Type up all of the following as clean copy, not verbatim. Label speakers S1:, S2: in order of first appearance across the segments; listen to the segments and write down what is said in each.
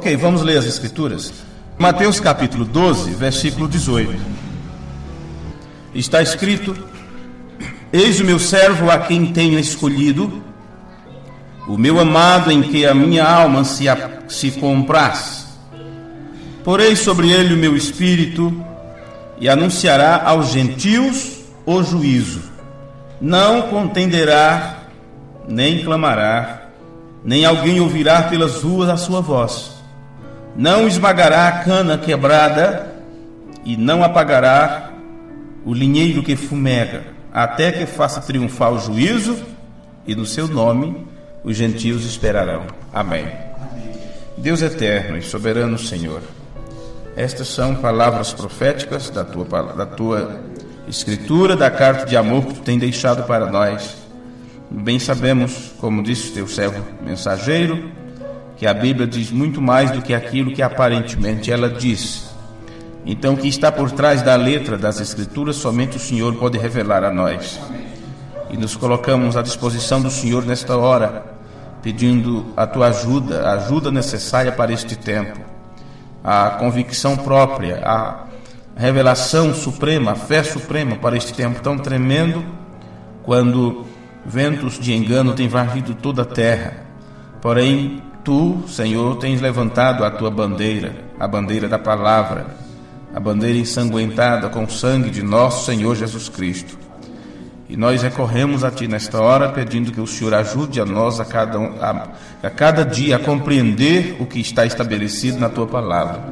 S1: Ok, vamos ler as Escrituras. Mateus capítulo 12, versículo 18. Está escrito: Eis o meu servo a quem tenho escolhido, o meu amado em que a minha alma se compraz. Porei sobre ele o meu espírito e anunciará aos gentios o juízo. Não contenderá, nem clamará, nem alguém ouvirá pelas ruas a sua voz. Não esmagará a cana quebrada e não apagará o linheiro que fumega, até que faça triunfar o juízo, e no seu nome os gentios esperarão. Amém. Deus eterno e soberano Senhor, estas são palavras proféticas da tua Escritura, da carta de amor que tu tem deixado para nós. Bem sabemos, como disse teu servo mensageiro, que a Bíblia diz muito mais do que aquilo que aparentemente ela diz. Então, o que está por trás da letra das Escrituras, somente o Senhor pode revelar a nós. E nos colocamos à disposição do Senhor nesta hora, pedindo a tua ajuda, a ajuda necessária para este tempo, a convicção própria, a revelação suprema, a fé suprema para este tempo tão tremendo, quando ventos de engano têm varrido toda a terra. Porém, tu, Senhor, tens levantado a tua bandeira, a bandeira da palavra, a bandeira ensanguentada com o sangue de nosso Senhor Jesus Cristo. E nós recorremos a ti nesta hora, pedindo que o Senhor ajude a nós a cada dia a compreender o que está estabelecido na tua palavra,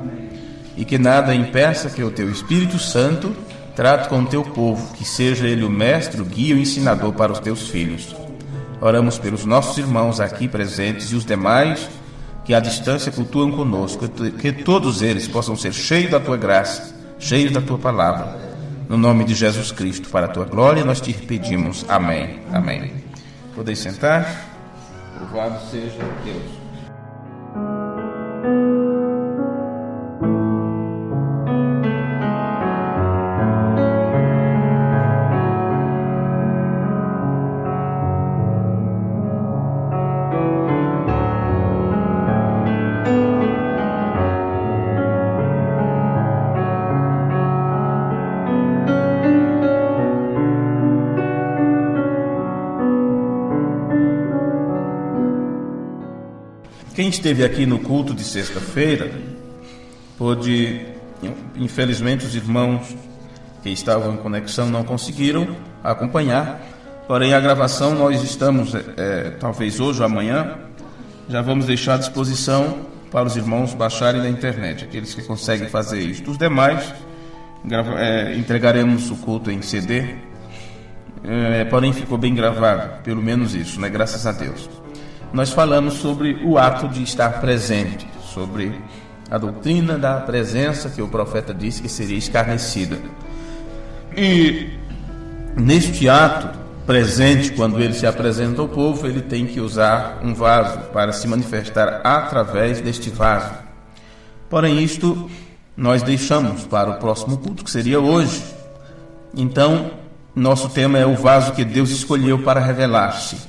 S1: e que nada impeça que o teu Espírito Santo trate com o teu povo, que seja ele o mestre, o guia, o ensinador para os teus filhos. Oramos pelos nossos irmãos aqui presentes e os demais que à distância cultuam conosco, que todos eles possam ser cheios da tua graça, cheios da tua palavra. No nome de Jesus Cristo, para a tua glória, nós te pedimos. Amém. Amém. Podeis sentar. Louvado seja Deus. Quem esteve aqui no culto de sexta-feira pôde, infelizmente os irmãos que estavam em conexão não conseguiram acompanhar, porém a gravação nós estamos, talvez hoje ou amanhã, já vamos deixar à disposição para os irmãos baixarem da internet, aqueles que conseguem fazer isso. Os demais, entregaremos o culto em CD, porém ficou bem gravado, pelo menos isso, né? Graças a Deus. Nós falamos sobre o ato de estar presente, sobre a doutrina da presença que o profeta disse que seria escarnecida. E neste ato presente, quando ele se apresenta ao povo, ele tem que usar um vaso para se manifestar através deste vaso. Porém, isto nós deixamos para o próximo culto, que seria hoje. Então, nosso tema é o vaso que Deus escolheu para revelar-se.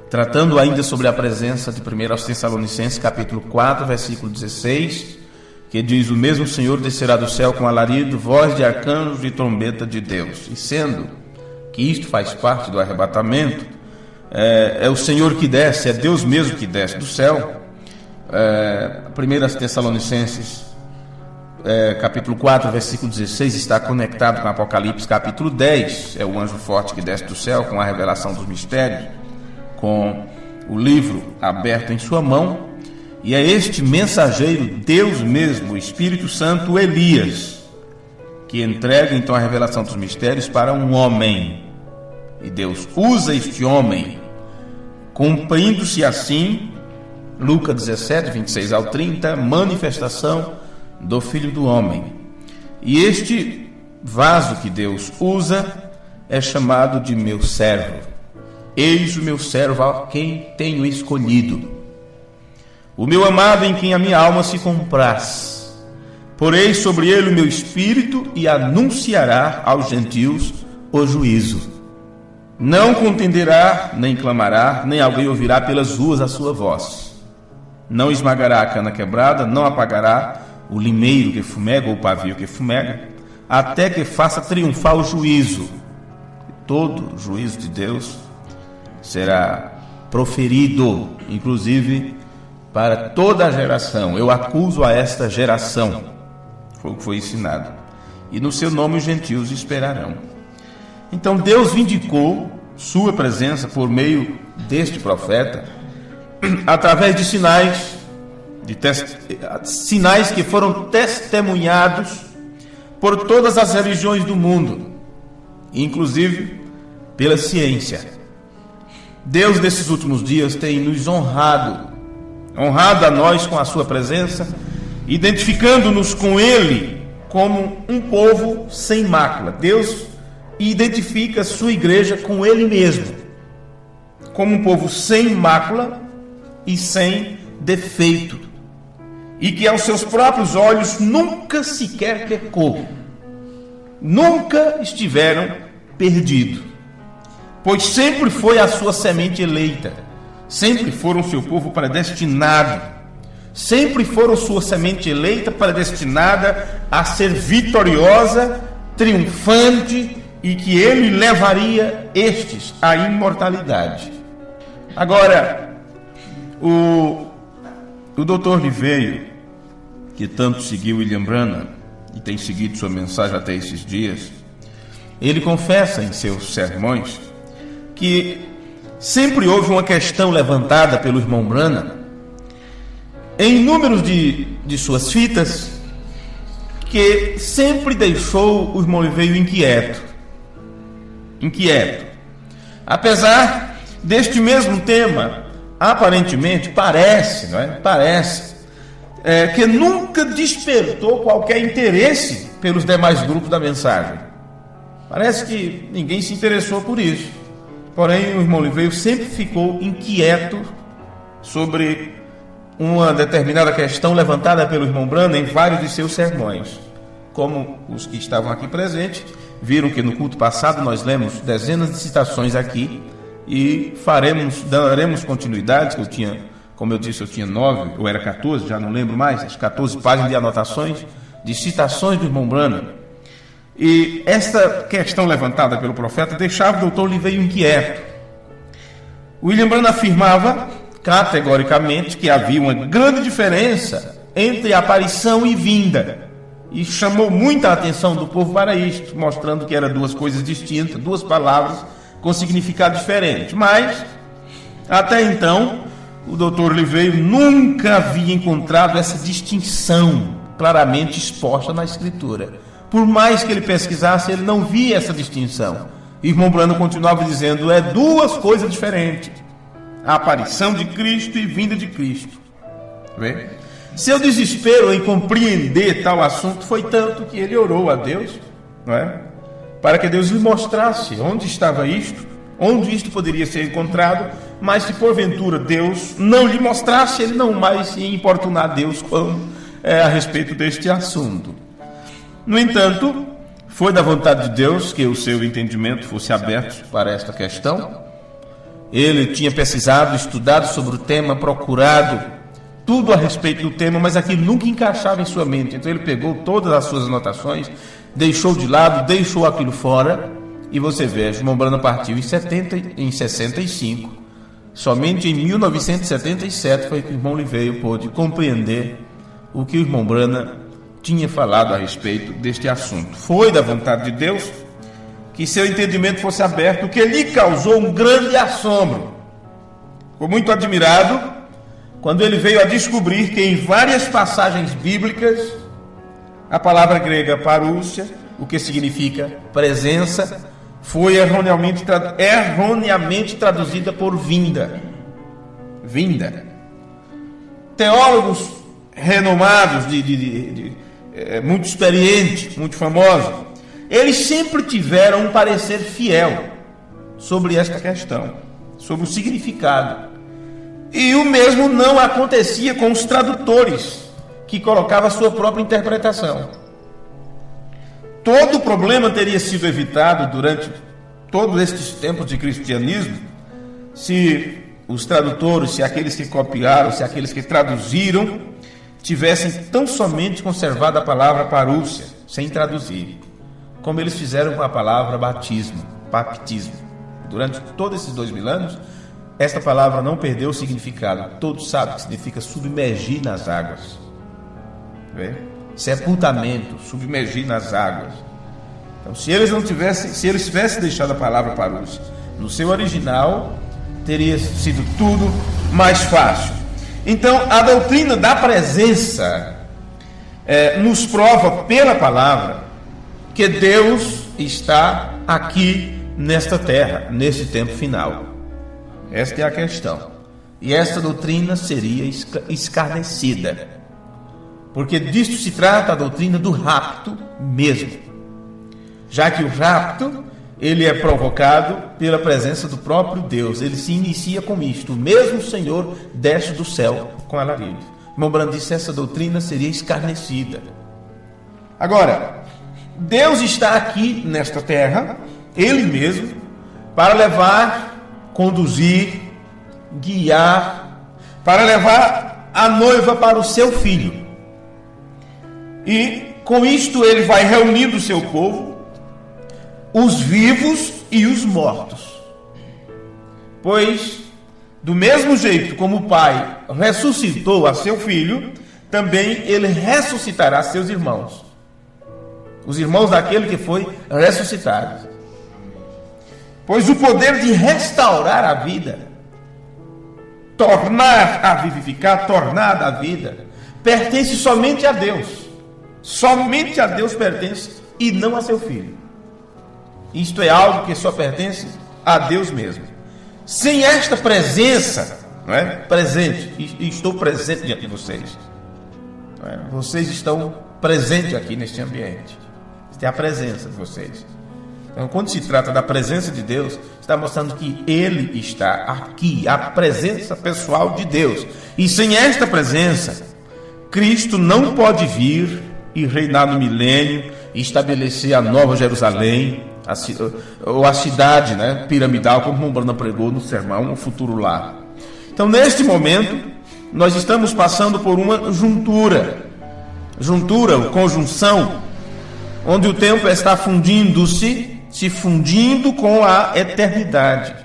S1: Tratando ainda sobre a presença de 1 aos Tessalonicenses, capítulo 4, versículo 16, que diz: o mesmo Senhor descerá do céu com alarido, voz de arcanjo e trombeta de Deus. E sendo que isto faz parte do arrebatamento, é o Senhor que desce, é Deus mesmo que desce do céu. 1 Tessalonicenses, capítulo 4, versículo 16, está conectado com Apocalipse, capítulo 10, é o anjo forte que desce do céu com a revelação dos mistérios, com o livro aberto em sua mão, e é este mensageiro, Deus mesmo, o Espírito Santo, Elias, que entrega então a revelação dos mistérios para um homem, e Deus usa este homem, cumprindo-se assim, Lucas 17, 26 ao 30, manifestação do Filho do Homem. E este vaso que Deus usa é chamado de meu servo. Eis o meu servo a quem tenho escolhido, o meu amado em quem a minha alma se compraz. Porei sobre ele o meu espírito e anunciará aos gentios o juízo. Não contenderá, nem clamará, nem alguém ouvirá pelas ruas a sua voz. não esmagará a cana quebrada, não apagará o limeiro que fumega ou o pavio que fumega, até que faça triunfar o juízo. Todo o juízo de Deus será proferido, inclusive para toda a geração. Eu acuso a esta geração, foi o que foi ensinado, e no seu nome os gentios esperarão. Então Deus vindicou sua presença por meio deste profeta, através de sinais que foram testemunhados por todas as religiões do mundo, inclusive pela ciência. Deus, nesses últimos dias, tem nos honrado a nós com a sua presença, identificando-nos com Ele como um povo sem mácula. Deus identifica a sua igreja com Ele mesmo, como um povo sem mácula e sem defeito, e que aos seus próprios olhos nunca sequer pecou, nunca estiveram perdidos, pois sempre foi a sua semente eleita, sempre foram seu povo predestinado, sempre foram sua semente eleita predestinada a ser vitoriosa, triunfante, e que ele levaria estes à imortalidade. Agora, o Dr. Liveiro, que tanto seguiu William Branham e tem seguido sua mensagem até esses dias, ele confessa em seus sermões que sempre houve uma questão levantada pelo irmão Branham em números de suas fitas, que sempre deixou o irmão Liveiro inquieto. Apesar deste mesmo tema, aparentemente, parece que nunca despertou qualquer interesse pelos demais grupos da mensagem. Parece que ninguém se interessou por isso. Porém, o irmão Liveiro sempre ficou inquieto sobre uma determinada questão levantada pelo irmão Branham em vários de seus sermões. Como os que estavam aqui presentes viram que no culto passado nós lemos dezenas de citações aqui, e daremos continuidade, que eu tinha, como eu disse, eu tinha 9, ou era 14, já não lembro mais, as 14 páginas de anotações, de citações do irmão Branham. E esta questão levantada pelo profeta deixava o doutor Liveiro inquieto. William Branham afirmava categoricamente que havia uma grande diferença entre aparição e vinda, e chamou muita atenção do povo para isto, mostrando que eram duas coisas distintas, duas palavras com significado diferente. Mas, até então, o Dr. Liveiro nunca havia encontrado essa distinção claramente exposta na Escritura. Por mais que ele pesquisasse, ele não via essa distinção. O irmão Branham continuava dizendo, é duas coisas diferentes: a aparição de Cristo e vinda de Cristo. Vê? Seu desespero em compreender tal assunto foi tanto que ele orou a Deus, não é? Para que Deus lhe mostrasse onde estava isto, onde isto poderia ser encontrado, mas se porventura Deus não lhe mostrasse, ele não mais ia importunar Deus a respeito deste assunto. No entanto, foi da vontade de Deus que o seu entendimento fosse aberto para esta questão. Ele tinha pesquisado, estudado sobre o tema, procurado tudo a respeito do tema, mas aquilo nunca encaixava em sua mente. Então ele pegou todas as suas anotações, deixou de lado, deixou aquilo fora, e você vê, o irmão Branham partiu em 65. Somente em 1977 foi que o irmão Liveiro pôde compreender o que o irmão Branham tinha falado a respeito deste assunto. Foi da vontade de Deus que seu entendimento fosse aberto, o que lhe causou um grande assombro. Ficou muito admirado quando ele veio a descobrir que em várias passagens bíblicas a palavra grega parúcia, o que significa presença, foi erroneamente traduzida por vinda. Vinda. Teólogos renomados, muito experientes, muito famosos, eles sempre tiveram um parecer fiel sobre esta questão, sobre o significado. E o mesmo não acontecia com os tradutores, que colocavam a sua própria interpretação. Todo o problema teria sido evitado durante todos estes tempos de cristianismo se os tradutores, se aqueles que copiaram, se aqueles que traduziram, tivessem tão somente conservado a palavra parúcia, sem traduzir, como eles fizeram com a palavra batismo, baptismo. Durante todos esses 2000 anos, esta palavra não perdeu o significado. Todos sabem que significa submergir nas águas. Sepultamento, submergir nas águas. Então, se eles tivessem deixado a palavra parúcia no seu original, teria sido tudo mais fácil. Então, a doutrina da presença nos prova pela palavra que Deus está aqui nesta terra, nesse tempo final. Esta é a questão. E esta doutrina seria escarnecida, porque disto se trata a doutrina do rapto mesmo, já que o rapto ele é provocado pela presença do próprio Deus. Ele se inicia com isto: o mesmo Senhor desce do céu com alarido. Irmão Brando disse: essa doutrina seria escarnecida. Agora, Deus está aqui nesta terra, Ele mesmo, para levar, conduzir, guiar, para levar a noiva para o seu filho. E com isto Ele vai reunindo o seu povo, os vivos e os mortos. Pois, do mesmo jeito como o Pai ressuscitou a seu filho, também Ele ressuscitará seus irmãos, os irmãos daquele que foi ressuscitado. Pois o poder de restaurar a vida, tornar a vivificar, tornar a vida, pertence somente a Deus. Somente a Deus pertence e não a seu filho. Isto é algo que só pertence a Deus mesmo. Sem esta presença, não é? Presente, estou presente diante de vocês. Não é? Vocês estão presentes aqui neste ambiente. Esta é a presença de vocês. Então, quando se trata da presença de Deus, está mostrando que Ele está aqui, a presença pessoal de Deus. E sem esta presença, Cristo não pode vir e reinar no milênio e estabelecer a Nova Jerusalém, ou a cidade, né, piramidal, como o Brando pregou no sermão, o futuro lar. Então, neste momento, nós estamos passando por uma juntura, conjunção, onde o tempo está se fundindo com a eternidade.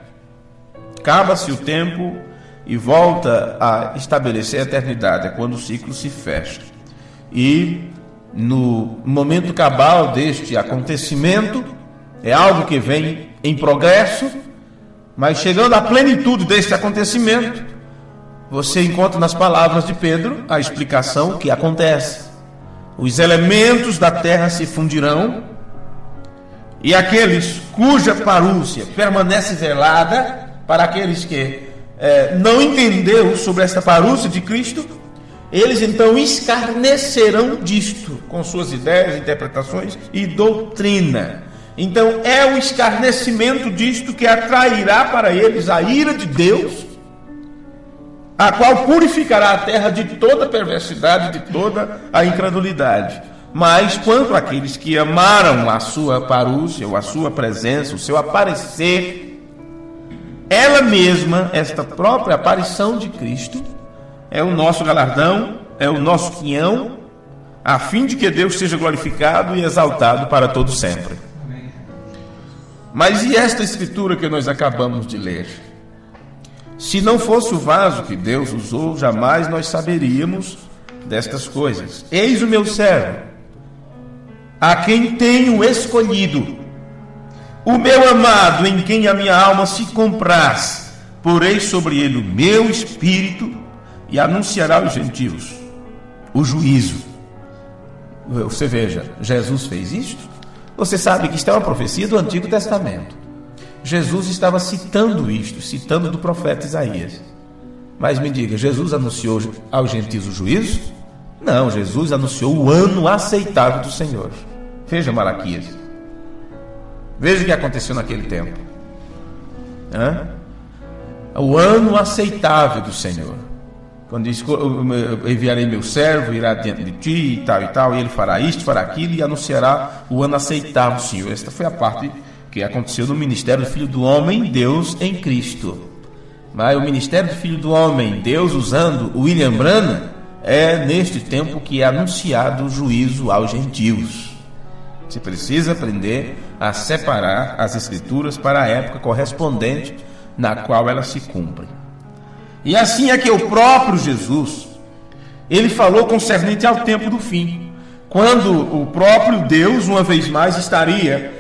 S1: Acaba-se o tempo e volta a estabelecer a eternidade, é quando o ciclo se fecha. E no momento cabal deste acontecimento, é algo que vem em progresso, mas chegando à plenitude deste acontecimento, você encontra nas palavras de Pedro a explicação que acontece. Os elementos da terra se fundirão, e aqueles cuja parúcia permanece velada, para aqueles que não entenderam sobre esta parúcia de Cristo, eles então escarnecerão disto, com suas ideias, interpretações e doutrina. Então é o escarnecimento disto que atrairá para eles a ira de Deus, a qual purificará a terra de toda perversidade, de toda a incredulidade. Mas quanto àqueles que amaram a sua parúcia, ou a sua presença, o seu aparecer, ela mesma, esta própria aparição de Cristo, é o nosso galardão, é o nosso quinhão, a fim de que Deus seja glorificado e exaltado para todo sempre. Mas e esta escritura que nós acabamos de ler? Se não fosse o vaso que Deus usou, jamais nós saberíamos destas coisas. Eis o meu servo, a quem tenho escolhido, o meu amado, em quem a minha alma se compraz. Porei sobre ele o meu espírito e anunciará aos gentios o juízo. Você veja, Jesus fez isto. Você sabe que isto é uma profecia do Antigo Testamento. Jesus estava citando isto, citando do profeta Isaías. Mas me diga, Jesus anunciou aos gentios o juízo? Não, Jesus anunciou o ano aceitável do Senhor. Veja Malaquias. Veja o que aconteceu naquele tempo. O ano aceitável do Senhor. Quando diz: eu enviarei meu servo, irá diante de ti e tal, e ele fará isto, fará aquilo, e anunciará o ano aceitável do Senhor. Esta foi a parte que aconteceu no ministério do Filho do Homem, Deus em Cristo. Mas o ministério do Filho do Homem, Deus usando o William Branham, é neste tempo que é anunciado o juízo aos gentios. Você precisa aprender a separar as escrituras para a época correspondente na qual elas se cumprem. E assim é que o próprio Jesus, ele falou concernente ao tempo do fim, quando o próprio Deus, uma vez mais, estaria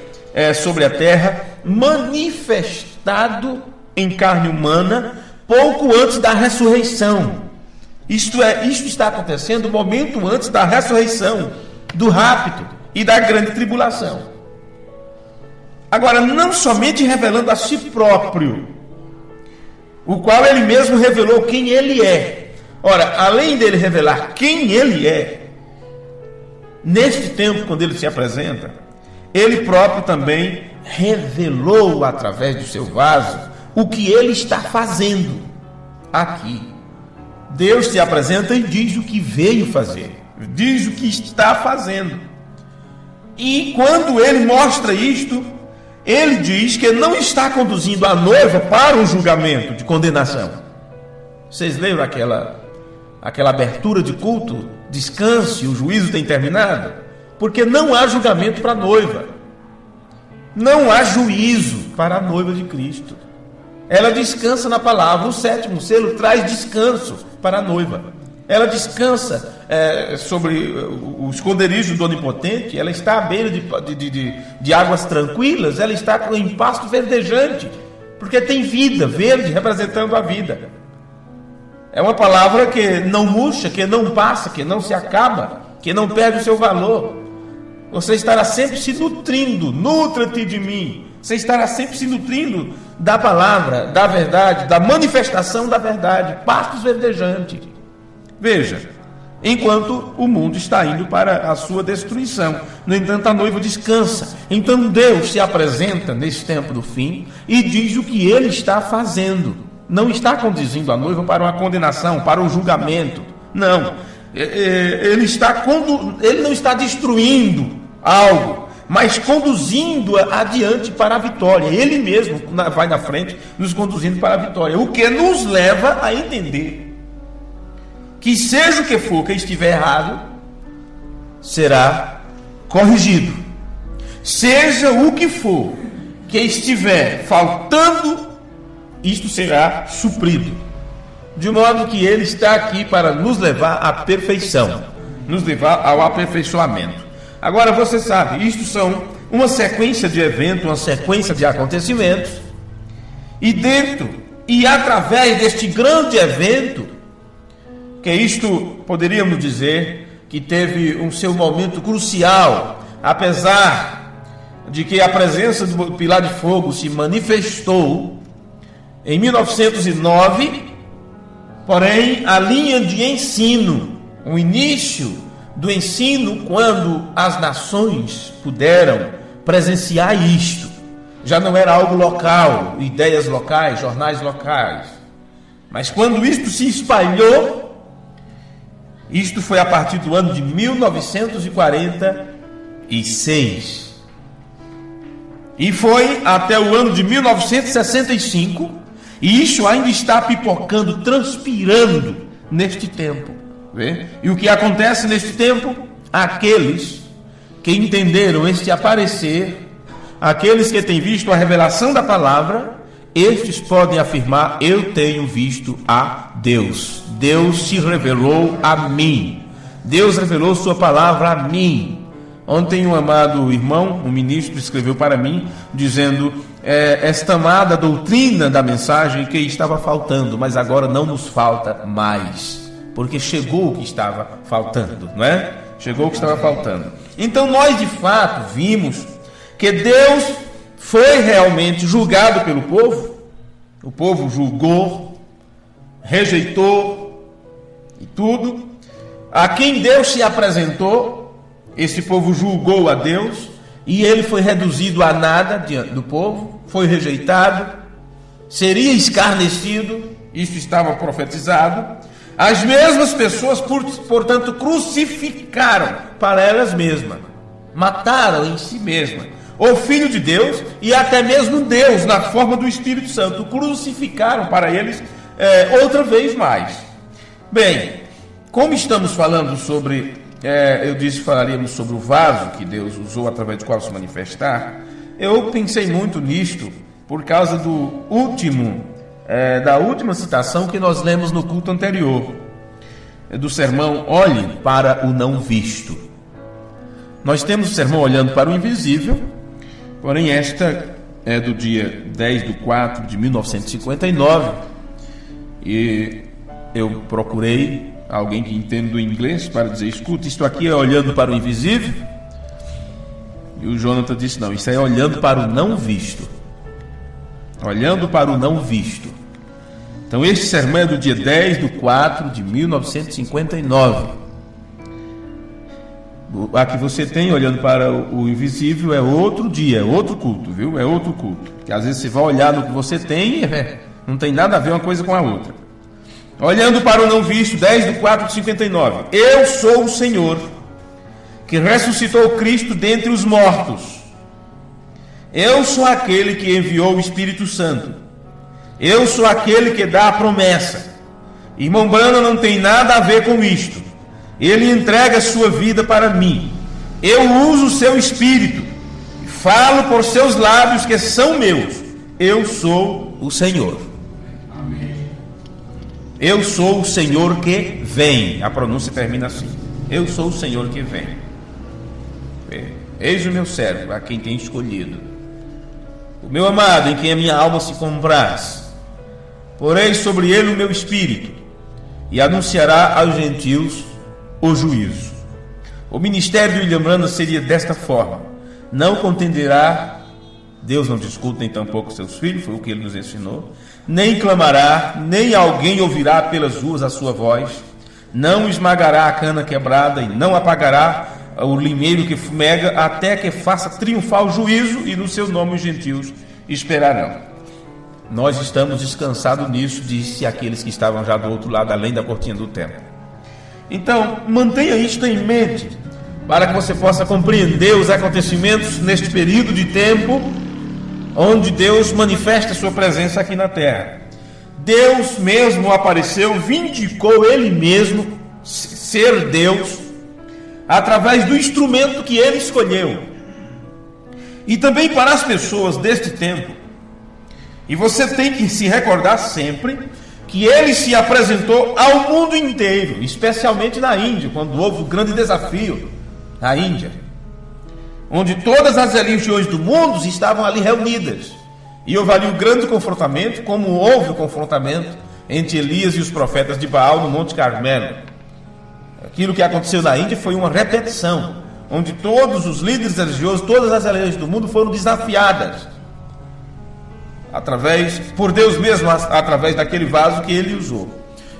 S1: sobre a terra, manifestado em carne humana, pouco antes da ressurreição. Isto está acontecendo um momento antes da ressurreição, do rapto e da grande tribulação. Agora, não somente revelando a si próprio, o qual ele mesmo revelou quem ele é. Ora, além dele revelar quem ele é, neste tempo, quando ele se apresenta, ele próprio também revelou através do seu vaso o que ele está fazendo aqui. Deus se apresenta e diz o que veio fazer, diz o que está fazendo. E quando ele mostra isto, ele diz que não está conduzindo a noiva para um julgamento de condenação. Vocês lembram aquela abertura de culto? Descanse, o juízo tem terminado. Porque não há julgamento para a noiva. Não há juízo para a noiva de Cristo. Ela descansa na palavra. O sétimo selo traz descanso para a noiva. Ela descansa sobre o esconderijo do Onipotente. Ela está à beira de águas tranquilas. Ela está em pasto verdejante, porque tem vida, verde, representando a vida. É uma palavra que não murcha, que não passa, que não se acaba, que não perde o seu valor. Você estará sempre se nutrindo. Nutra-te de mim. Você estará sempre se nutrindo da palavra, da verdade, da manifestação da verdade. Pastos verdejantes. Veja, enquanto o mundo está indo para a sua destruição, no entanto a noiva descansa. Então Deus se apresenta nesse tempo do fim e diz o que ele está fazendo. Não está conduzindo a noiva para uma condenação, para um julgamento. Não. Ele não está destruindo algo, mas conduzindo-a adiante para a vitória. Ele mesmo vai na frente, nos conduzindo para a vitória. O que nos leva a entender que seja o que for que estiver errado, será corrigido. Seja o que for que estiver faltando, isto será suprido. De modo que ele está aqui para nos levar à perfeição, nos levar ao aperfeiçoamento. Agora você sabe, isto são uma sequência de eventos, uma sequência de acontecimentos, e dentro e através deste grande evento, que isto poderíamos dizer que teve um seu momento crucial, apesar de que a presença do pilar de fogo se manifestou em 1909, porém a linha de ensino, o início do ensino, quando as nações puderam presenciar isto, já não era algo local, ideias locais, jornais locais, mas quando isto se espalhou, isto foi a partir do ano de 1946 e foi até o ano de 1965, e isso ainda está pipocando, transpirando neste tempo. Vê? E o que acontece neste tempo? Aqueles que entenderam este aparecer, aqueles que têm visto a revelação da palavra, estes podem afirmar: eu tenho visto a Deus. Deus se revelou a mim. Deus revelou sua palavra a mim. Ontem um amado irmão, um ministro, escreveu para mim, dizendo esta amada doutrina da mensagem que estava faltando, mas agora não nos falta mais, porque chegou o que estava faltando, não é? Chegou o que estava faltando. Então nós de fato vimos que Deus foi realmente julgado pelo povo. O povo julgou, rejeitou e tudo. A quem Deus se apresentou, esse povo julgou a Deus e ele foi reduzido a nada diante do povo, foi rejeitado, seria escarnecido. Isso estava profetizado. As mesmas pessoas, portanto, crucificaram para elas mesmas, mataram em si mesmas o Filho de Deus e até mesmo Deus na forma do Espírito Santo. Crucificaram para eles outra vez mais. Bem, como estamos falando sobre, eu disse que falaríamos sobre o vaso que Deus usou através do qual se manifestar, eu pensei muito nisto por causa da última citação que nós lemos no culto anterior, do sermão Olhe para o Não Visto. Nós temos o sermão Olhando para o Invisível, porém esta é do dia 10/4 de 1959, e eu procurei alguém que entenda do inglês para dizer: escuta, isto aqui é olhando para o invisível? E o Jonathan disse: não, isso é olhando para o não visto. Olhando para o não visto. Então este sermão é do dia 10/4 de 1959. A que você tem olhando para o invisível é outro dia, é outro culto, viu? É outro culto. Que às vezes você vai olhar no que você tem, não tem nada a ver uma coisa com a outra. Olhando para o não visto, 10/4 de 59. Eu sou o Senhor, que ressuscitou Cristo dentre os mortos. Eu sou aquele que enviou o Espírito Santo. Eu sou aquele que dá a promessa. Irmão Branham não tem nada a ver com isto. Ele entrega a sua vida para mim. Eu uso o seu Espírito. Falo por seus lábios que são meus. Eu sou o Senhor. Eu sou o Senhor que vem. A pronúncia termina assim: eu sou o Senhor que vem. Eis o meu servo, a quem tem escolhido, o meu amado, em quem a minha alma se compraz. Porei sobre ele o meu espírito, e anunciará aos gentios o juízo. O ministério de William Branham seria desta forma: não contenderá, Deus não discute nem tampouco seus filhos, foi o que ele nos ensinou, nem clamará, nem alguém ouvirá pelas ruas a sua voz, não esmagará a cana quebrada e não apagará o linheiro que fumega, até que faça triunfar o juízo, e no seu nome os gentios esperarão. Nós estamos descansados nisso, disse aqueles que estavam já do outro lado, além da cortina do templo. Então, mantenha isto em mente, para que você possa compreender os acontecimentos neste período de tempo, onde Deus manifesta sua presença aqui na terra. Deus mesmo apareceu, vindicou Ele mesmo ser Deus, através do instrumento que Ele escolheu. E também para as pessoas deste tempo. E você tem que se recordar sempre que Ele se apresentou ao mundo inteiro, especialmente na Índia, quando houve o grande desafio na Índia, onde todas as religiões do mundo estavam ali reunidas. E houve ali um grande confrontamento, como houve o confrontamento entre Elias e os profetas de Baal no Monte Carmelo. Aquilo que aconteceu na Índia foi uma repetição, onde todos os líderes religiosos, todas as religiões do mundo foram desafiadas, por Deus mesmo, através daquele vaso que Ele usou.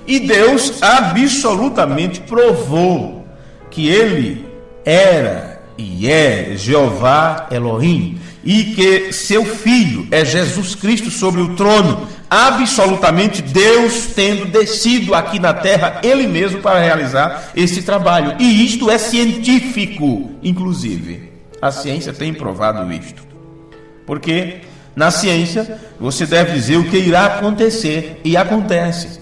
S1: E Deus absolutamente provou que Ele era e é Jeová Elohim, e que seu Filho é Jesus Cristo sobre o trono, absolutamente Deus tendo descido aqui na terra Ele mesmo para realizar esse trabalho. E isto é científico, inclusive. A ciência tem provado isto. Porque na ciência você deve dizer o que irá acontecer, e acontece.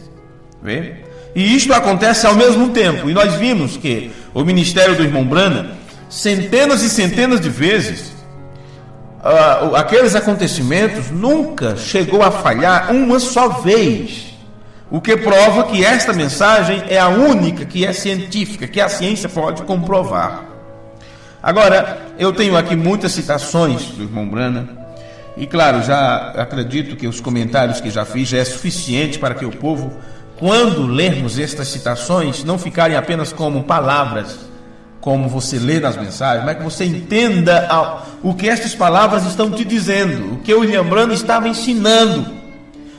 S1: Vê? E isto acontece ao mesmo tempo. E nós vimos que o ministério do irmão Branham, centenas e centenas de vezes, aqueles acontecimentos nunca chegou a falhar uma só vez, o que prova que esta mensagem é a única que é científica, que a ciência pode comprovar. Agora, eu tenho aqui muitas citações do irmão Branham, e claro, já acredito que os comentários que já fiz já é suficiente para que o povo, quando lermos estas citações, não ficarem apenas como palavras, como você lê nas mensagens, mas que você entenda o que estas palavras estão te dizendo, o que o William Branham estava ensinando,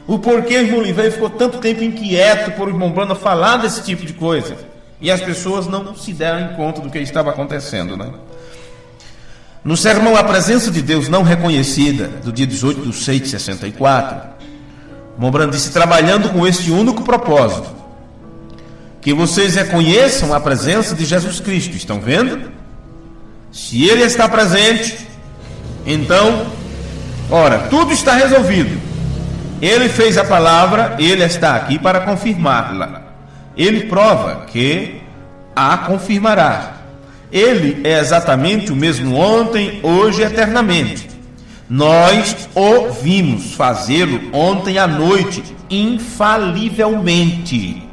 S1: o porquê o irmão Oliveira ficou tanto tempo inquieto por o irmão Branham falar desse tipo de coisa, e as pessoas não se deram conta do que estava acontecendo, né? No sermão A Presença de Deus Não Reconhecida, do dia 18/6/64, o irmão Branham disse: trabalhando com este único propósito, que vocês reconheçam a presença de Jesus Cristo. Estão vendo? Se Ele está presente, Então, ora, tudo está resolvido. Ele fez a palavra, ele está aqui para confirmá-la. Ele prova que a confirmará. Ele é exatamente o mesmo ontem, hoje e eternamente. Nós o vimos fazê-lo ontem à noite, infalivelmente.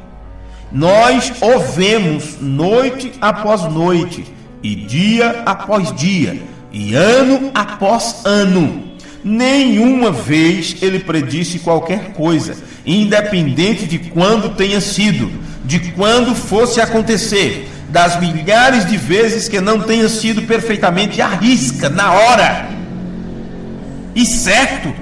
S1: Nós o vemos noite após noite, e dia após dia, e ano após ano. Nenhuma vez ele predisse qualquer coisa, independente de quando tenha sido, de quando fosse acontecer, das milhares de vezes que não tenha sido perfeitamente à risca, na hora. E certo.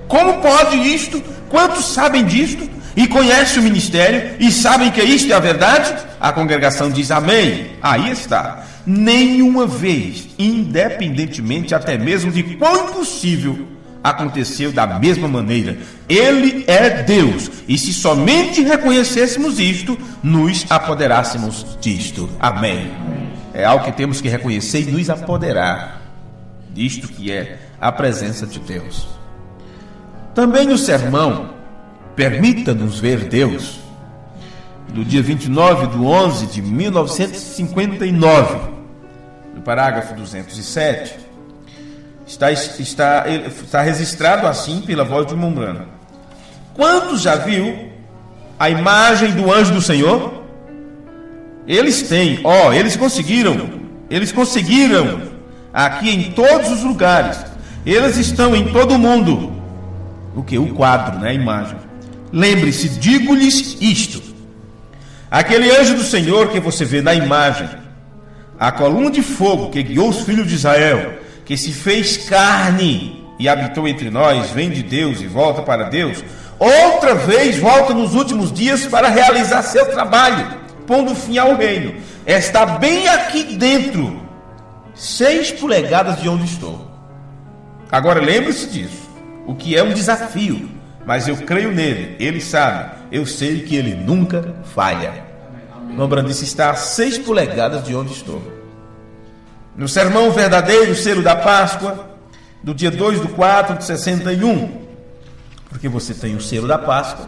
S1: Como pode isto? Quantos sabem disto? E conhecem o ministério e sabem que isto é a verdade? A congregação diz amém. Aí está. Nenhuma vez, independentemente até mesmo de quão impossível, aconteceu da mesma maneira. Ele é Deus, e se somente reconhecêssemos isto, nos apoderássemos disto. Amém. É algo que temos que reconhecer e nos apoderar disto que é a presença de Deus. Também no sermão Permita-nos Ver Deus, do dia 29/11 de 1959, no parágrafo 207, está registrado assim pela voz de Membrana. Quantos já viu a imagem do anjo do Senhor? Eles têm, eles conseguiram aqui em todos os lugares. Eles estão em todo o mundo. O que? O quadro, né? A imagem. Lembre-se, digo-lhes isto: aquele anjo do Senhor que você vê na imagem, a coluna de fogo que guiou os filhos de Israel, que se fez carne e habitou entre nós, vem de Deus e volta para Deus, outra vez volta nos últimos dias para realizar seu trabalho, pondo fim ao reino. Está bem aqui dentro, 6 polegadas de onde estou. Agora lembre-se disso, o que é um desafio, mas eu creio nele, ele sabe, eu sei que ele nunca falha. Membrana disse: está a 6 polegadas de onde estou. No sermão verdadeiro, selo da Páscoa, do dia 2/4 de 61, porque você tem o selo da Páscoa,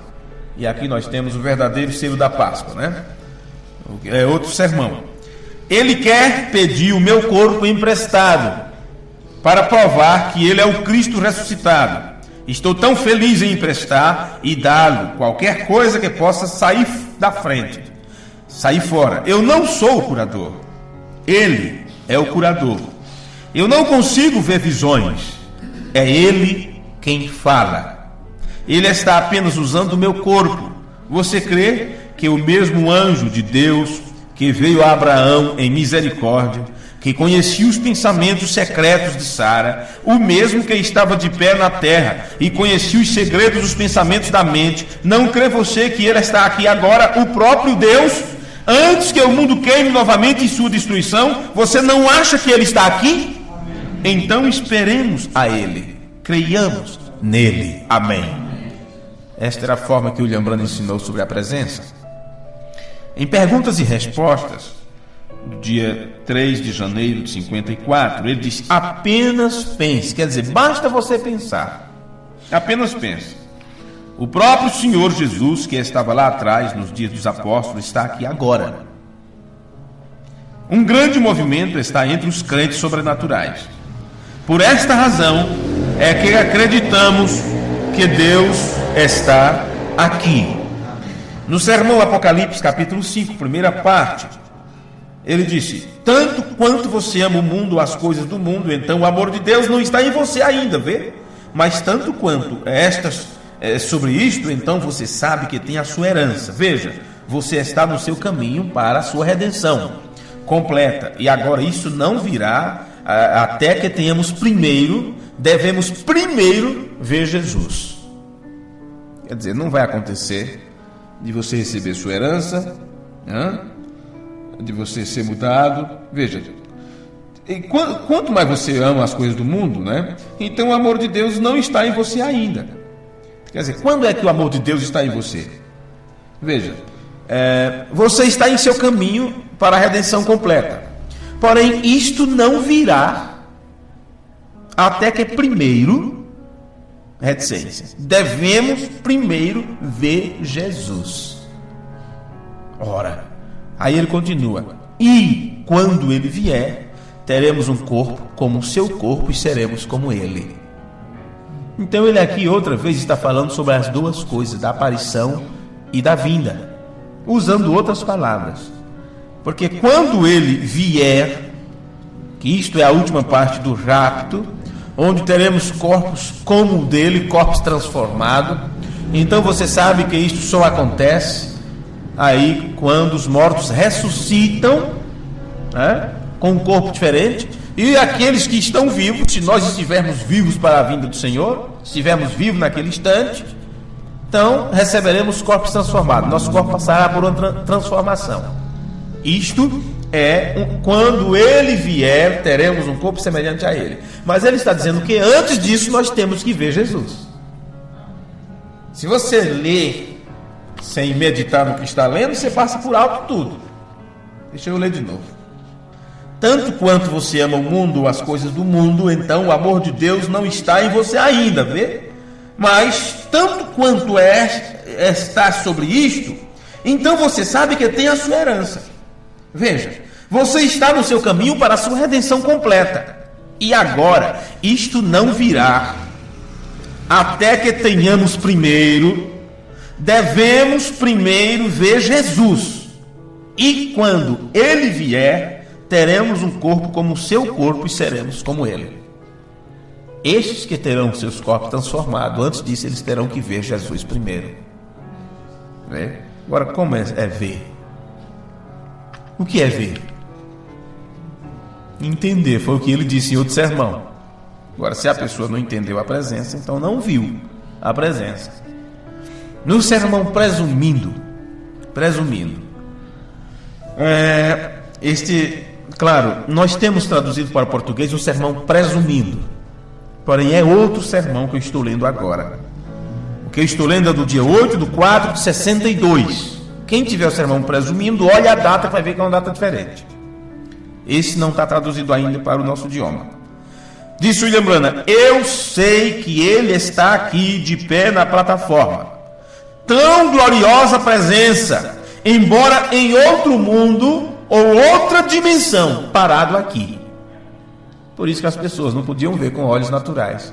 S1: e aqui nós temos o verdadeiro selo da Páscoa, né? É outro sermão. Ele quer pedir o meu corpo emprestado, para provar que ele é o Cristo ressuscitado. Estou tão feliz em emprestar e dá-lo qualquer coisa que possa sair da frente, sair fora. Eu não sou o curador, ele é o curador. Eu não consigo ver visões, é ele quem fala. Ele está apenas usando o meu corpo. Você crê que o mesmo anjo de Deus que veio a Abraão em misericórdia, que conhecia os pensamentos secretos de Sara, o mesmo que estava de pé na terra e conhecia os segredos dos pensamentos da mente, não crê você que ele está aqui agora, o próprio Deus, antes que o mundo queime novamente em sua destruição? Você não acha que ele está aqui? Então esperemos a ele, creiamos nele. Amém. Esta era a forma que William Branham ensinou sobre a presença. Em perguntas e respostas, no dia 3 de janeiro de 54, ele disse: apenas pense, quer dizer, basta você pensar, apenas pense. O próprio Senhor Jesus, que estava lá atrás nos dias dos apóstolos, está aqui agora. Um grande movimento está entre os crentes sobrenaturais. Por esta razão é que acreditamos que Deus está aqui. No sermão Apocalipse capítulo 5, primeira parte, ele disse: tanto quanto você ama o mundo, as coisas do mundo, então o amor de Deus não está em você ainda, vê? Mas tanto quanto sobre isto, então você sabe que tem a sua herança. Veja, você está no seu caminho para a sua redenção completa. E agora isso não virá até que devemos primeiro ver Jesus. Quer dizer, não vai acontecer de você receber sua herança, de você ser mudado. Veja, quanto mais você ama as coisas do mundo, né? Então o amor de Deus não está em você ainda. Quer dizer, quando é que o amor de Deus está em você? Veja, você está em seu caminho para a redenção completa. Porém, isto não virá até que primeiro, reticência, devemos primeiro ver Jesus. Ora, aí ele continua: e quando ele vier, teremos um corpo como o seu corpo e seremos como ele. Então ele aqui outra vez está falando sobre as duas coisas, da aparição e da vinda, usando outras palavras. Porque quando ele vier, que isto é a última parte do rapto, onde teremos corpos como o dele, corpos transformados. Então você sabe que isto só acontece aí quando os mortos ressuscitam, né, com um corpo diferente. E aqueles que estão vivos, se nós estivermos vivos para a vinda do Senhor, estivermos vivos naquele instante, então receberemos corpos transformados. Nosso corpo passará por uma transformação. Isto é quando ele vier, teremos um corpo semelhante a ele. Mas ele está dizendo que antes disso nós temos que ver Jesus. Se você ler sem meditar no que está lendo, você passa por alto tudo. Deixa eu ler de novo. Tanto quanto você ama o mundo ou as coisas do mundo, então o amor de Deus não está em você ainda, vê? Mas tanto quanto está sobre isto, então você sabe que tem a sua herança. Veja, você está no seu caminho para a sua redenção completa. E agora, isto não virá até que tenhamos devemos primeiro ver Jesus. E quando ele vier, teremos um corpo como o seu corpo e seremos como ele. Estes que terão seus corpos transformados, antes disso eles terão que ver Jesus primeiro. Vê? Agora, como é ver? O que é ver? Entender, foi o que ele disse em outro sermão. Agora, se a pessoa não entendeu a presença, então não viu a presença. No sermão presumindo, claro, nós temos traduzido para o português o sermão presumindo, porém é outro sermão que eu estou lendo agora. O que eu estou lendo é do dia 8/4/62. Quem tiver o sermão presumindo, olha a data que vai ver que é uma data diferente. Esse não está traduzido ainda para o nosso idioma. Disse William Branham: eu sei que ele está aqui de pé na plataforma. Tão gloriosa presença, embora em outro mundo ou outra dimensão, parado aqui. Por isso que as pessoas não podiam ver com olhos naturais.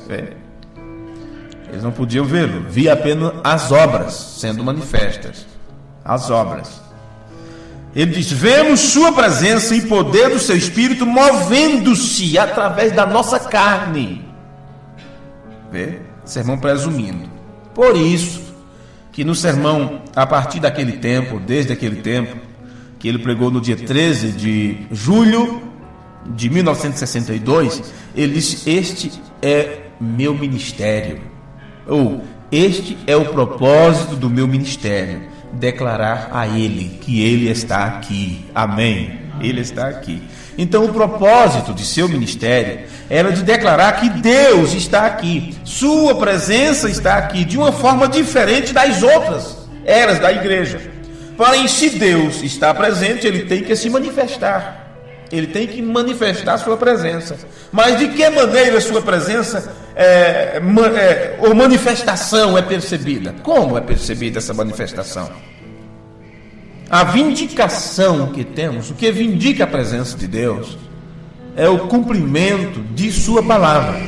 S1: Eles não podiam vê-lo. Via apenas as obras sendo manifestas. As obras. Ele diz: vemos sua presença e poder do seu Espírito movendo-se através da nossa carne. Vê? Sermão presumindo. Por isso que no sermão, a partir daquele tempo, desde aquele tempo, que ele pregou no dia 13 de julho de 1962, ele disse: este é meu ministério, ou este é o propósito do meu ministério, declarar a ele que ele está aqui. Amém? Ele está aqui. Então o propósito de seu ministério era de declarar que Deus está aqui, sua presença está aqui, de uma forma diferente das outras eras da igreja. Porém, se Deus está presente, ele tem que se manifestar. Ele tem que manifestar sua presença. Mas de que maneira sua presença ou manifestação é percebida? Como é percebida essa manifestação? A vindicação que temos, o que vindica a presença de Deus, é o cumprimento de sua palavra.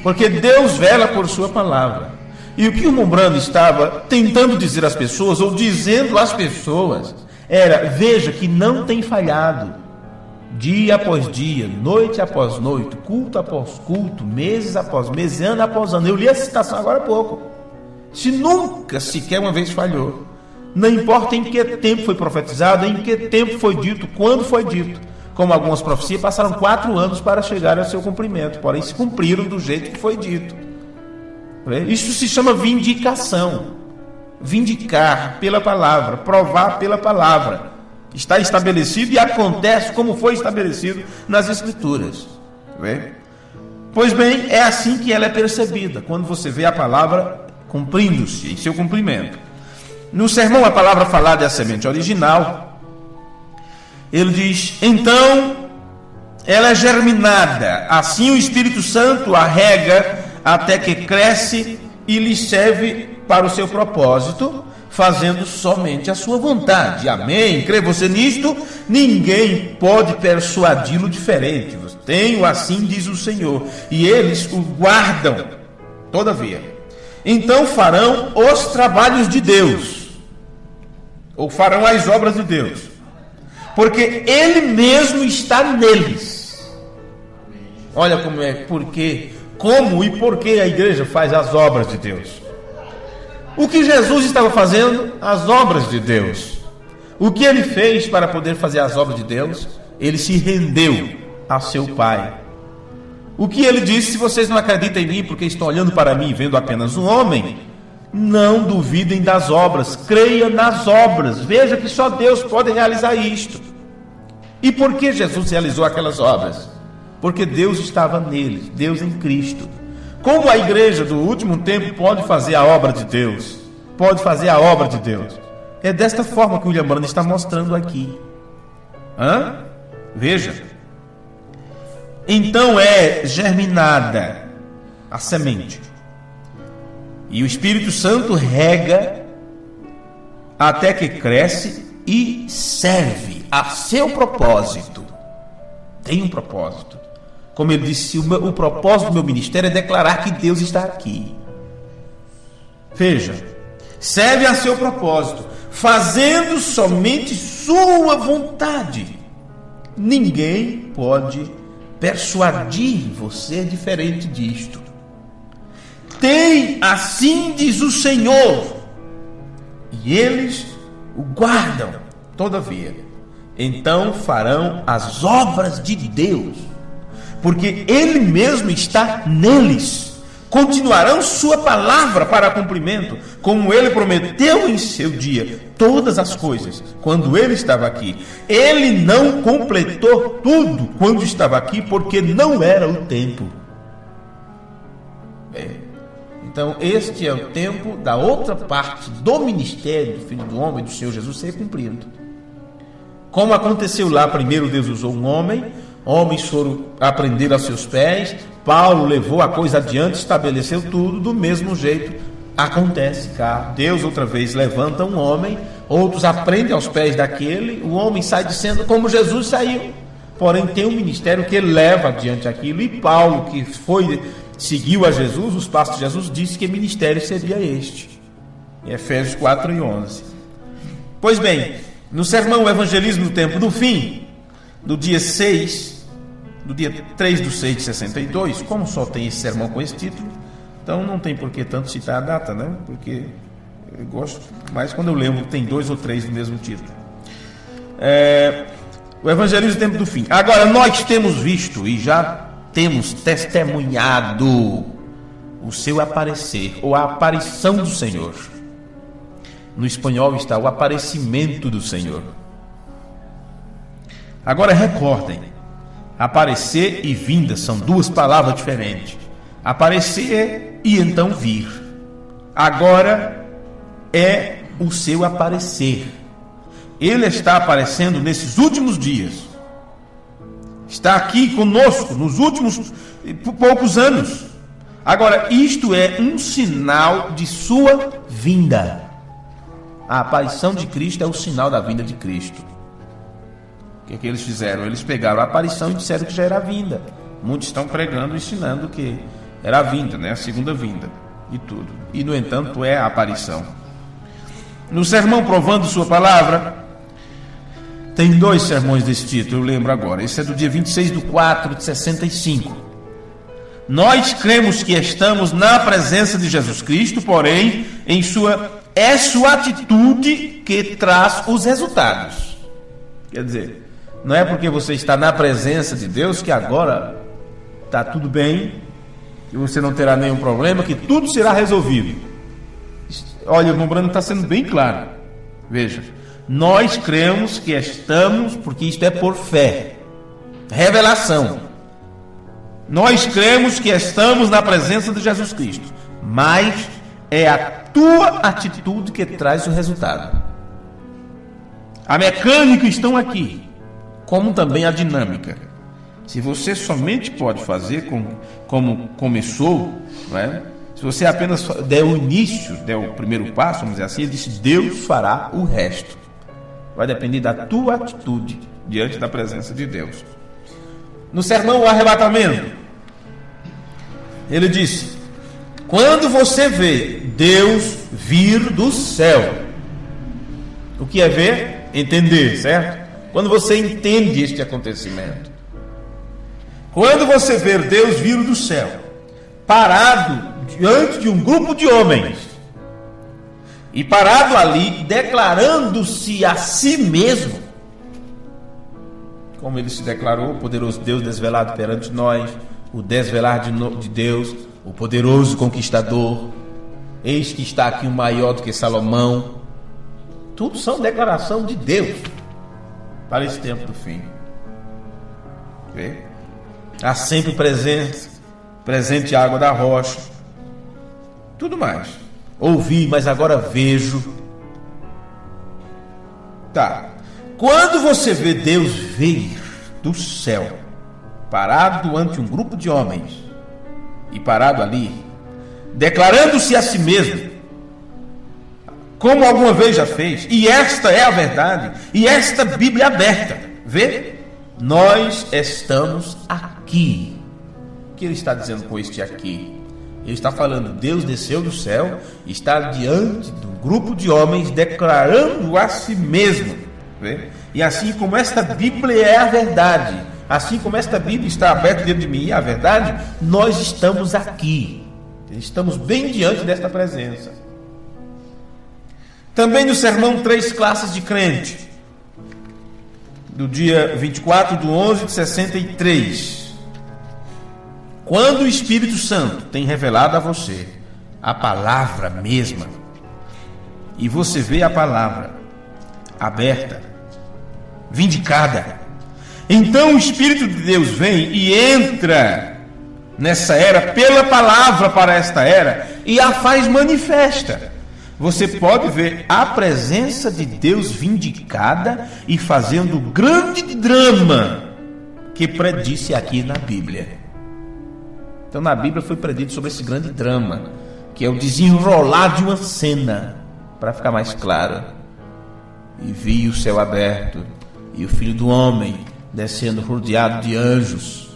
S1: Porque Deus vela por sua palavra. E o que o Mombrano estava tentando dizer às pessoas, ou dizendo às pessoas, era: veja que não tem falhado. Dia após dia, noite após noite, culto após culto, meses após meses, ano após ano. Eu li a citação agora há pouco. Se nunca sequer uma vez falhou. Não importa em que tempo foi profetizado, em que tempo foi dito, quando foi dito. Como algumas profecias passaram 4 anos para chegar ao seu cumprimento, porém se cumpriram do jeito que foi dito. Isso se chama vindicação. Vindicar pela palavra, provar pela palavra. Está estabelecido e acontece como foi estabelecido nas Escrituras. Pois bem, é assim que ela é percebida, quando você vê a palavra cumprindo-se em seu cumprimento. No sermão, a palavra falada é a semente original. Ele diz: então, ela é germinada. Assim o Espírito Santo a rega até que cresce e lhe serve para o seu propósito, fazendo somente a sua vontade. Amém? Crê você nisto? Ninguém pode persuadi-lo diferente. Tenho, assim diz o Senhor, e eles o guardam, todavia. Então farão os trabalhos de Deus, ou farão as obras de Deus, porque Ele mesmo está neles. Olha como é, como e por que a igreja faz as obras de Deus. O que Jesus estava fazendo? As obras de Deus. O que Ele fez para poder fazer as obras de Deus? Ele se rendeu a seu Pai. O que Ele disse? Se vocês não acreditam em mim, porque estão olhando para mim e vendo apenas um homem, não duvidem das obras, creia nas obras. Veja que só Deus pode realizar isto. E por que Jesus realizou aquelas obras? Porque Deus estava nele, Deus em Cristo. Como a igreja do último tempo pode fazer a obra de Deus? Pode fazer a obra de Deus. É desta forma que o William Branham está mostrando aqui. Veja. Então é germinada a semente. E o Espírito Santo rega até que cresce e serve a seu propósito. Tem um propósito. Como ele disse, o propósito do meu ministério é declarar que Deus está aqui. Veja, serve a seu propósito, fazendo somente sua vontade. Ninguém pode persuadir você diferente disto. Tem, assim diz o Senhor, e eles o guardam, todavia. Então farão as obras de Deus, porque Ele mesmo está neles. Continuarão sua palavra para cumprimento, como Ele prometeu em seu dia, todas as coisas, quando Ele estava aqui. Ele não completou tudo quando estava aqui, porque não era o tempo. Então este é o tempo da outra parte do ministério do Filho do Homem, do Senhor Jesus, ser cumprido. Como aconteceu lá, primeiro Deus usou um homem, homens foram aprender aos seus pés, Paulo levou a coisa adiante, estabeleceu tudo, do mesmo jeito acontece cá. Deus outra vez levanta um homem, outros aprendem aos pés daquele, o homem sai dizendo como Jesus saiu, porém tem um ministério que leva adiante aquilo, e Paulo, que seguiu a Jesus, os passos de Jesus, disse que ministério seria este, em Efésios 4:11. Pois bem, no sermão O Evangelismo no Tempo do Fim, do dia 3/6 de 62, como só tem esse sermão com esse título, então não tem por que tanto citar a data, né? Porque eu gosto mais quando eu lembro que tem 2 ou 3 do mesmo título. O Evangelismo no Tempo do Fim. Agora, nós temos visto e já temos testemunhado o seu aparecer, ou a aparição do Senhor. No espanhol está o aparecimento do Senhor. Agora recordem, aparecer e vinda são duas palavras diferentes. Aparecer e então vir. Agora é o seu aparecer. Ele está aparecendo nesses últimos dias. Está aqui conosco nos últimos poucos anos. Agora, isto é um sinal de sua vinda. A aparição de Cristo é o sinal da vinda de Cristo. O que eles fizeram? Eles pegaram a aparição e disseram que já era a vinda. Muitos estão pregando, ensinando que era a vinda, né? A segunda vinda e tudo. E, no entanto, é a aparição. No sermão Provando Sua Palavra, tem 2 sermões desse título, eu lembro agora. Esse é do dia 26/4 de 65. Nós cremos que estamos na presença de Jesus Cristo, porém, é sua atitude que traz os resultados. Quer dizer, não é porque você está na presença de Deus que agora está tudo bem, que você não terá nenhum problema, que tudo será resolvido. Olha, o irmão Branham está sendo bem claro. Veja, nós cremos que estamos, porque isto é por fé, revelação. Nós cremos que estamos na presença de Jesus Cristo, mas é a tua atitude que traz o resultado. A mecânica estão aqui, como também a dinâmica. Se você somente pode fazer como começou, não é? Se você apenas der o início, der o primeiro passo, vamos dizer assim, ele disse: Deus fará o resto. Vai depender da tua atitude diante da presença de Deus. No sermão O Arrebatamento, ele disse: quando você vê Deus vir do céu, o que é ver? Entender, certo? Quando você entende este acontecimento, quando você vê Deus vir do céu, parado diante de um grupo de homens, e parado ali, declarando-se a si mesmo, como ele se declarou, o poderoso Deus desvelado perante nós, o desvelar de Deus, o poderoso conquistador, eis que está aqui um maior do que Salomão. Tudo são declaração de Deus para esse tempo do fim. Vê? Há sempre presente a água da rocha, tudo mais. Ouvi, mas agora vejo. Tá. Quando você vê Deus vir do céu, parado ante um grupo de homens, e parado ali, declarando-se a si mesmo, como alguma vez já fez, e esta é a verdade, e esta Bíblia é aberta, vê? Nós estamos aqui. O que ele está dizendo com este aqui? Ele está falando: Deus desceu do céu, está diante de um grupo de homens, declarando a si mesmo, vê? E assim como esta Bíblia é a verdade, assim como esta Bíblia está aberta dentro de mim e é a verdade, nós estamos aqui, estamos bem diante desta presença. Também no sermão Três Classes de Crente, do dia 24/11/63, quando o Espírito Santo tem revelado a você a palavra mesma, e você vê a palavra aberta, vindicada, então o Espírito de Deus vem e entra nessa era pela palavra para esta era e a faz manifesta. Você pode ver a presença de Deus vindicada e fazendo o grande drama que predisse aqui na Bíblia. Então na Bíblia foi predito sobre esse grande drama, que é o desenrolar de uma cena, para ficar mais claro. E vi o céu aberto e o Filho do Homem descendo rodeado de anjos.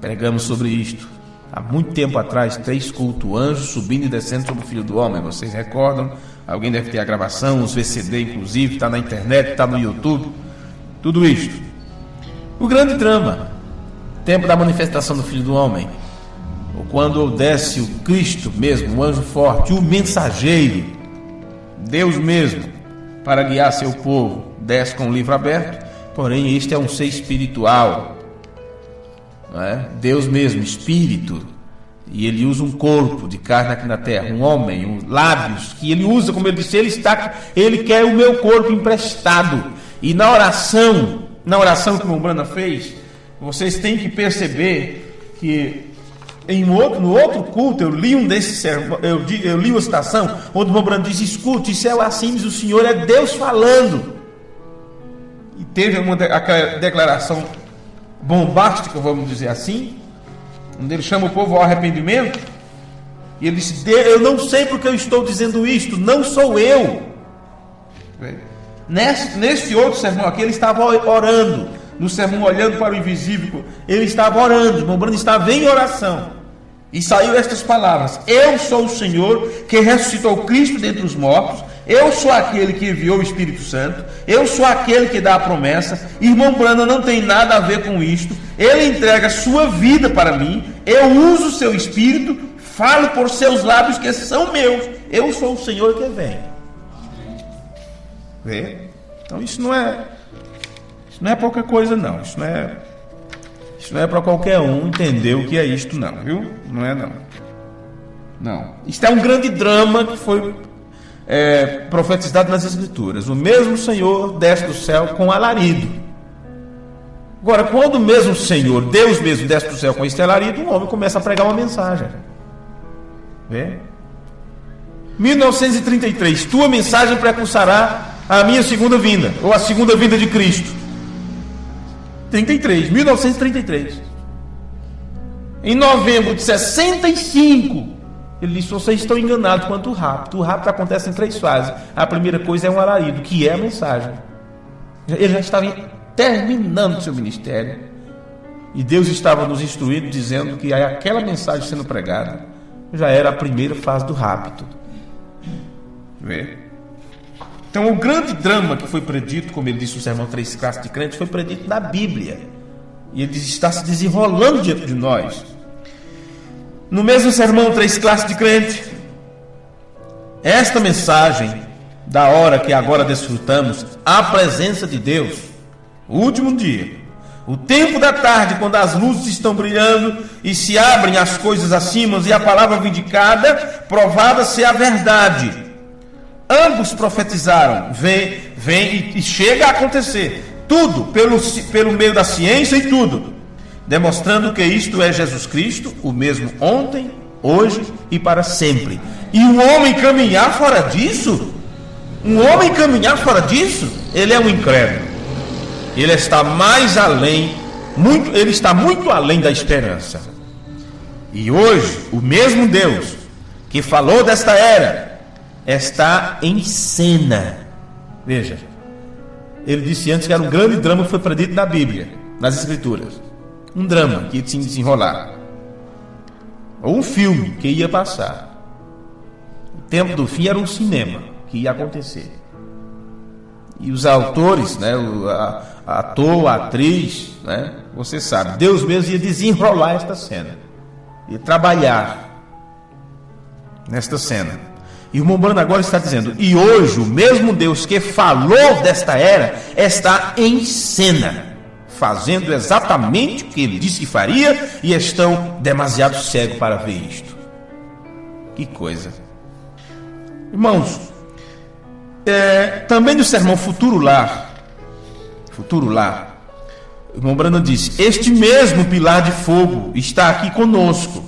S1: Pregamos sobre isto há muito tempo atrás, 3 cultos, anjos subindo e descendo sobre o Filho do Homem. Vocês recordam? Alguém deve ter a gravação, os VCD inclusive, está na internet, está no YouTube. Tudo isto. O grande drama, tempo da manifestação do Filho do Homem, ou quando desce o Cristo mesmo, o anjo forte, o mensageiro, Deus mesmo, para guiar seu povo, desce com o livro aberto. Porém este é um ser espiritual, não é? Deus mesmo, espírito, e ele usa um corpo de carne aqui na terra, um homem, lábios, que ele usa, como ele disse, ele quer o meu corpo emprestado. E na oração que o Mombrana fez, vocês têm que perceber que no outro culto eu li um desses sermões, eu li uma citação onde o Mombrana diz: escute, isso é assim, diz o Senhor, é Deus falando. E teve aquela declaração bombástica, vamos dizer assim, onde ele chama o povo ao arrependimento, e ele disse: eu não sei porque eu estou dizendo isto, não sou eu. Neste outro sermão aqui, ele estava orando, no sermão olhando para o invisível, ele estava orando, o Mombrana estava em oração, e saiu estas palavras: eu sou o Senhor que ressuscitou Cristo dentre os mortos, eu sou aquele que enviou o Espírito Santo, eu sou aquele que dá a promessa. Irmão Brana não tem nada a ver com isto, ele entrega sua vida para mim, eu uso o seu Espírito, falo por seus lábios que são meus, eu sou o Senhor que vem. Vê? Então isso não é pouca coisa não, isso não é para qualquer um entender o que é isto não, viu? Não é não. Isto é um grande drama que foi profetizado nas Escrituras. O mesmo Senhor desce do céu com alarido. Agora, quando o mesmo Senhor, Deus mesmo, desce do céu com este alarido, um homem começa a pregar uma mensagem. Vê? 1933, tua mensagem precursará a minha segunda vinda, ou a segunda vinda de Cristo. 1933. Em novembro de 65, ele disse: vocês estão enganados quanto ao rapto. O rapto acontece em 3 fases. A primeira coisa é um alarido, que é a mensagem. Ele já estava terminando seu ministério, e Deus estava nos instruindo, dizendo que aquela mensagem sendo pregada já era a primeira fase do rapto. Vê? Então, o grande drama que foi predito, como ele disse, o sermão 3 classes de crentes, foi predito na Bíblia, e ele está se desenrolando diante de nós. No mesmo sermão 3 classes de crente, esta mensagem da hora que agora desfrutamos, a presença de Deus, o último dia, o tempo da tarde, quando as luzes estão brilhando e se abrem as coisas acima, e a palavra vindicada, provada ser a verdade. Ambos profetizaram, vem e chega a acontecer, tudo pelo meio da ciência e tudo, demonstrando que isto é Jesus Cristo, o mesmo ontem, hoje e para sempre. E o homem caminhar fora disso, ele é um incrédulo. Ele está mais além, ele está muito além da esperança. E hoje, o mesmo Deus que falou desta era está em cena. Veja, ele disse antes que era um grande drama que foi predito na Bíblia, nas Escrituras. Um drama que ia se desenrolar, ou um filme que ia passar. O tempo do fim era um cinema que ia acontecer. E os autores, né, a ator, a atriz, né, você sabe, Deus mesmo ia desenrolar esta cena, ia trabalhar nesta cena. E o Mombrana agora está dizendo: e hoje o mesmo Deus que falou desta era está em cena, fazendo exatamente o que ele disse que faria, e estão demasiado cegos para ver isto. Que coisa. Irmãos, também no sermão Futuro Lar, o irmão Brandon disse: este mesmo pilar de fogo está aqui conosco.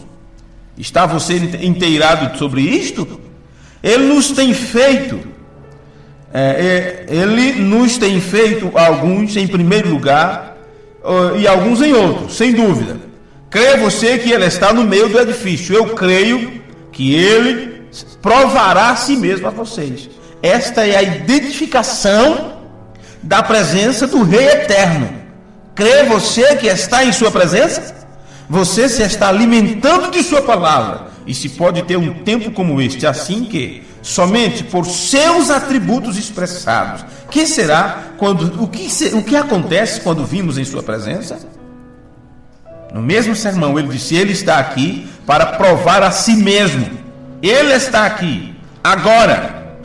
S1: Está você inteirado sobre isto? Ele nos tem feito, alguns em primeiro lugar, e alguns em outro, sem dúvida. Creia você que ele está no meio do edifício. Eu creio que ele provará a si mesmo a vocês. Esta é a identificação da presença do Rei Eterno. Crê você que está em sua presença? Você se está alimentando de sua palavra, e se pode ter um tempo como este, assim que somente por seus atributos expressados. Que será quando o que acontece quando vimos em sua presença? No mesmo sermão ele disse: ele está aqui para provar a si mesmo. Ele está aqui agora,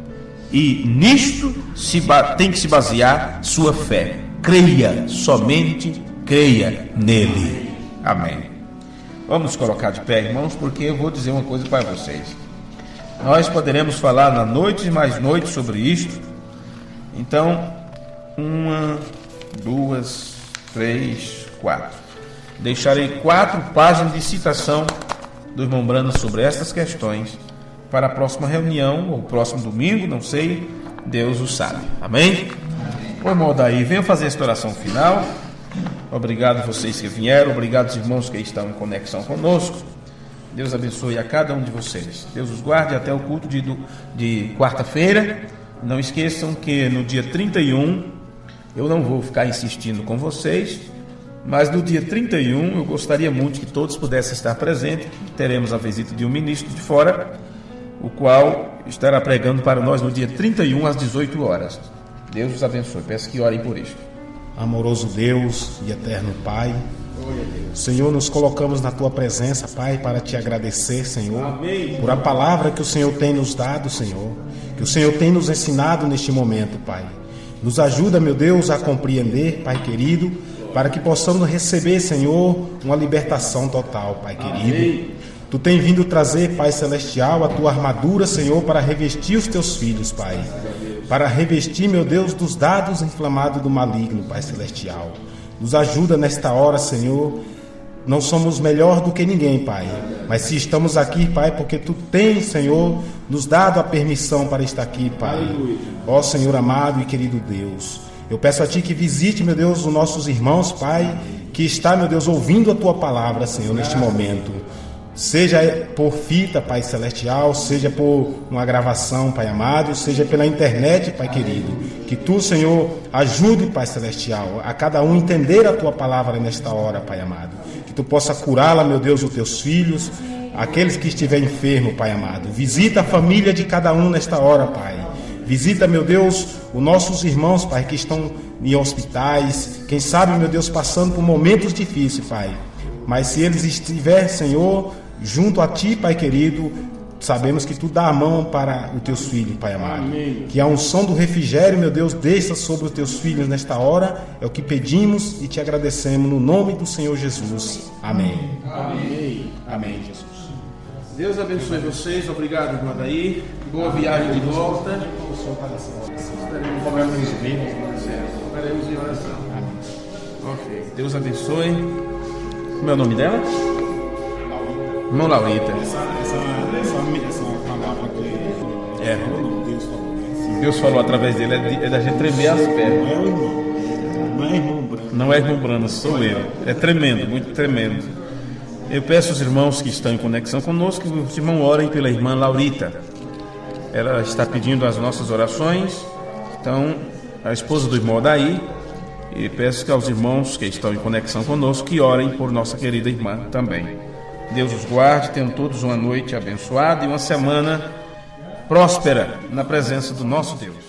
S1: e nisto tem que se basear sua fé. Creia, somente creia nele. Amém. Vamos nos colocar de pé, irmãos, porque eu vou dizer uma coisa para vocês. Nós poderemos falar na noite e mais noite sobre isto. Então, 1, 2, 3, 4. Deixarei 4 páginas de citação do irmão Brandon sobre estas questões para a próxima reunião, ou próximo domingo, não sei, Deus o sabe. Amém? O irmão daí, venha fazer esta oração final. Obrigado a vocês que vieram, obrigado aos irmãos que estão em conexão conosco. Deus abençoe a cada um de vocês. Deus os guarde até o culto de quarta-feira. Não esqueçam que no dia 31, eu não vou ficar insistindo com vocês, mas no dia 31 eu gostaria muito que todos pudessem estar presentes. Teremos a visita de um ministro de fora, o qual estará pregando para nós no dia 31 às 18 horas. Deus os abençoe. Peço que orem por isto.
S2: Amoroso Deus e eterno Pai, Senhor, nos colocamos na Tua presença, Pai, para Te agradecer, Senhor, amém, por a palavra que o Senhor tem nos dado, Senhor, que o Senhor tem nos ensinado neste momento, Pai. Nos ajuda, meu Deus, a compreender, Pai querido, para que possamos receber, Senhor, uma libertação total, Pai querido. Amém. Tu tem vindo trazer, Pai Celestial, a Tua armadura, Senhor, para revestir os Teus filhos, Pai. Para revestir, meu Deus, dos dados inflamados do maligno, Pai Celestial. Nos ajuda nesta hora, Senhor. Não somos melhor do que ninguém, Pai. Mas se estamos aqui, Pai, porque Tu tens, Senhor, nos dado a permissão para estar aqui, Pai. Ó Senhor amado e querido Deus, Eu peço a Ti que visite, meu Deus, os nossos irmãos, Pai, que está, meu Deus, ouvindo a Tua palavra, Senhor, neste momento. Seja por fita, Pai Celestial, seja por uma gravação, Pai amado, seja pela internet, Pai querido. Que Tu, Senhor, ajude, Pai Celestial, a cada um entender a Tua palavra nesta hora, Pai amado. Que Tu possa curá-la, meu Deus, os Teus filhos, aqueles que estiverem enfermos, Pai amado. Visita a família de cada um nesta hora, Pai. Visita, meu Deus, os nossos irmãos, Pai, que estão em hospitais, quem sabe, meu Deus, passando por momentos difíceis, Pai. Mas se eles estiverem, Senhor, junto a Ti, Pai querido, sabemos que Tu dá a mão para os Teus filhos, Pai amado. Amém. Que a unção do refrigério, meu Deus, desça sobre os Teus filhos nesta hora. É o que pedimos e Te agradecemos no nome do Senhor Jesus. Amém.
S1: Amém. Amém, Jesus. Deus abençoe vocês. Obrigado, irmã Daí. Boa viagem de volta. Estaremos em oração. Ok. Deus abençoe. Como é o nome dela? Irmão Laurita.
S2: Essa palavra que
S1: Deus falou através dele, é da gente tremer as pernas. Não é irmão Brano, sou eu. É tremendo, muito tremendo. Eu peço aos irmãos que estão em conexão conosco que os irmãos orem pela irmã Laurita. Ela está pedindo as nossas orações. Então, a esposa do irmão Daí. E peço que aos irmãos que estão em conexão conosco que orem por nossa querida irmã também. Deus os guarde, tenham todos uma noite abençoada e uma semana próspera na presença do nosso Deus.